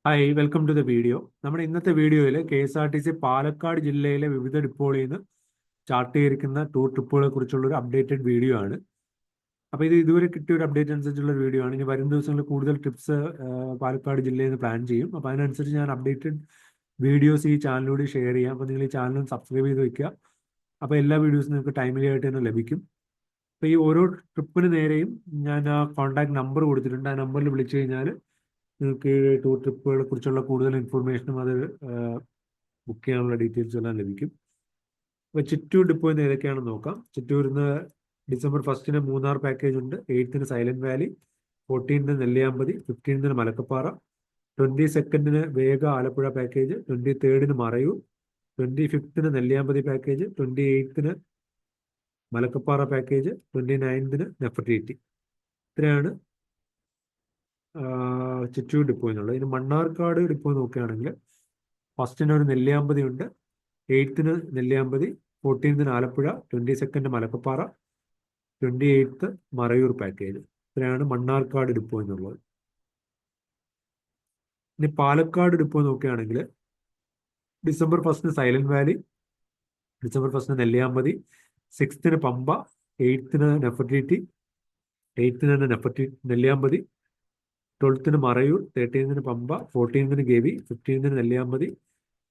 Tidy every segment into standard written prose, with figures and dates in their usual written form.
Hi welcome to the video. നമ്മുടെ ഇന്നത്തെ വീഡിയോയിൽ KSRTC പാലക്കാട് ജില്ലയിലെ വിവിധ ഡിപ്പോകളിൽ നിന്ന് ചാർട്ട് ചെയ്തിരിക്കുന്ന ടൂർ ട്രിപ്പുകളെ കുറിച്ചുള്ള ഒരു അപ്ഡേറ്റഡ് വീഡിയോ ആണ്. അപ്പോൾ ഇത് ഇതുവരെ കിട്ടിയ ഒരു അപ്ഡേറ്റ് അനുസരിച്ചുള്ള ഒരു വീഡിയോ ആണ്. ഇനി വരും ദിവസങ്ങളിൽ കൂടുതൽ ട്രിപ്സ് പാലക്കാട് ജില്ലയിൽ നിന്ന് പ്ലാൻ ചെയ്യും. അപ്പോൾ അതിനനുസരിച്ച് ഞാൻ അപ്ഡേറ്റഡ് വീഡിയോസ് ഈ ചാനലിലൂടെ ഷെയർ ചെയ്യാം. അപ്പോൾ നിങ്ങൾ ഈ ചാനൽ സബ്സ്ക്രൈബ് ചെയ്ത് വെക്കുക. അപ്പോൾ എല്ലാ വീഡിയോസും നിങ്ങൾക്ക് ടൈംലി ആയിട്ട് തന്നെ ലഭിക്കും. അപ്പോൾ ഈ ഓരോ ട്രിപ്പിന് നേരെയും ഞാൻ ആ കോൺടാക്ട് നമ്പർ കൊടുത്തിട്ടുണ്ട്. ആ നമ്പറിൽ വിളിച്ചു കഴിഞ്ഞാൽ നിങ്ങൾക്ക് ടൂർ ട്രിപ്പുകളെ കുറിച്ചുള്ള കൂടുതൽ ഇൻഫർമേഷനും അത് ബുക്ക് ചെയ്യാനുള്ള ഡീറ്റെയിൽസ് എല്ലാം ലഭിക്കും. അപ്പോൾ ചിറ്റൂർ ഡിപ്പോയിൽ നിന്ന് ഏതൊക്കെയാണെന്ന് നോക്കാം. ചിറ്റൂരിൽ നിന്ന് December 1 മൂന്നാർ പാക്കേജ് ഉണ്ട്, 8 silent Valley, 14 Nelliyampathy, 15 Malakkappara, 22 Vega Alappuzha package, 23 Marayur, 25 Nelliyampathy package, 28 Malakkappara package, 29 Nefertiti. ഇത്രയാണ് ചിറ്റൂർ ഡിപ്പോ എന്നുള്ളത്. ഇനി മണ്ണാർക്കാട് ഡിപ്പോ നോക്കുകയാണെങ്കിൽ ഫസ്റ്റിന് ഒരു നെല്ലിയാമ്പതി ഉണ്ട്, 8 നെല്ലിയാമ്പതി, 14 ആലപ്പുഴ, 22 മലക്കപ്പാറ, 28 മറയൂർ പാക്കേജ്. ഇത്രയാണ് മണ്ണാർക്കാട് ഡിപ്പോ എന്നുള്ളത്. ഇനി പാലക്കാട് ഡിപ്പോ നോക്കുകയാണെങ്കിൽ December 1 silent Valley, December 1 Nelliyampathy, 6 Pamba, 8 Nefertiti, 8 Nelliyampathy, 12 Marayur, 13 Pamba, 14 Gavi, 15 Nelliyampathy,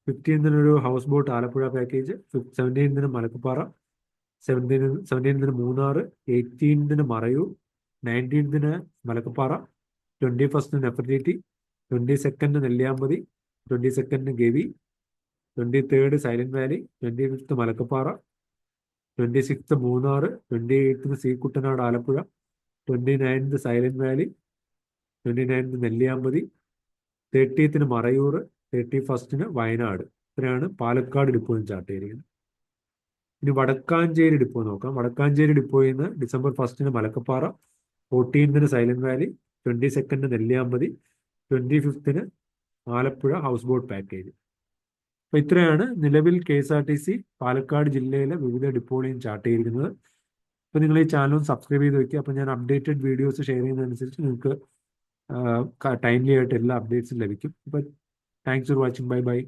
15 ഒരു house boat Alappuzha package, 17 Malakkappara, 17 Munnar, 18 Marayur, 19 Malakkappara, 21 Nefertiti, 22 Nelliyampathy, 22 Gavi, 23 silent Valley, 25 Malakkappara, 26 Munnar, 28 സീക്കുട്ടനാട് Alappuzha, 29 Silent Valley, 29 Nelliyampathy, 30 Marayur, 31 Wayanad. ഇത്രയാണ് പാലക്കാട് ഡിപ്പോയിൽ ചാർട്ട് ചെയ്തിരിക്കുന്നത്. ഇനി വടക്കാഞ്ചേരി ഡിപ്പോ നോക്കാം. വടക്കാഞ്ചേരി ഡിപ്പോയിൽ നിന്ന് December 1 Malakkappara, 14 Silent Valley, 22 Nelliyampathy, 25 Alappuzha houseboat package. അപ്പോൾ ഇത്രയാണ് നിലവിൽ KSRTC പാലക്കാട് ജില്ലയിലെ വിവിധ ഡിപ്പോകളിൽ ചാർട്ട് ചെയ്തിരിക്കുന്നത്. അപ്പോൾ നിങ്ങൾ ഈ ചാനൽ സബ്സ്ക്രൈബ് ചെയ്ത് വെക്കുക. അപ്പോൾ ഞാൻ അപ്ഡേറ്റഡ് വീഡിയോസ് ഷെയർ ചെയ്യുന്നതനുസരിച്ച് നിങ്ങൾക്ക് ടൈംലി ആയിട്ട് എല്ലാ അപ്ഡേറ്റ്സും ലഭിക്കും. അപ്പോൾ thanks for watching. Bye bye.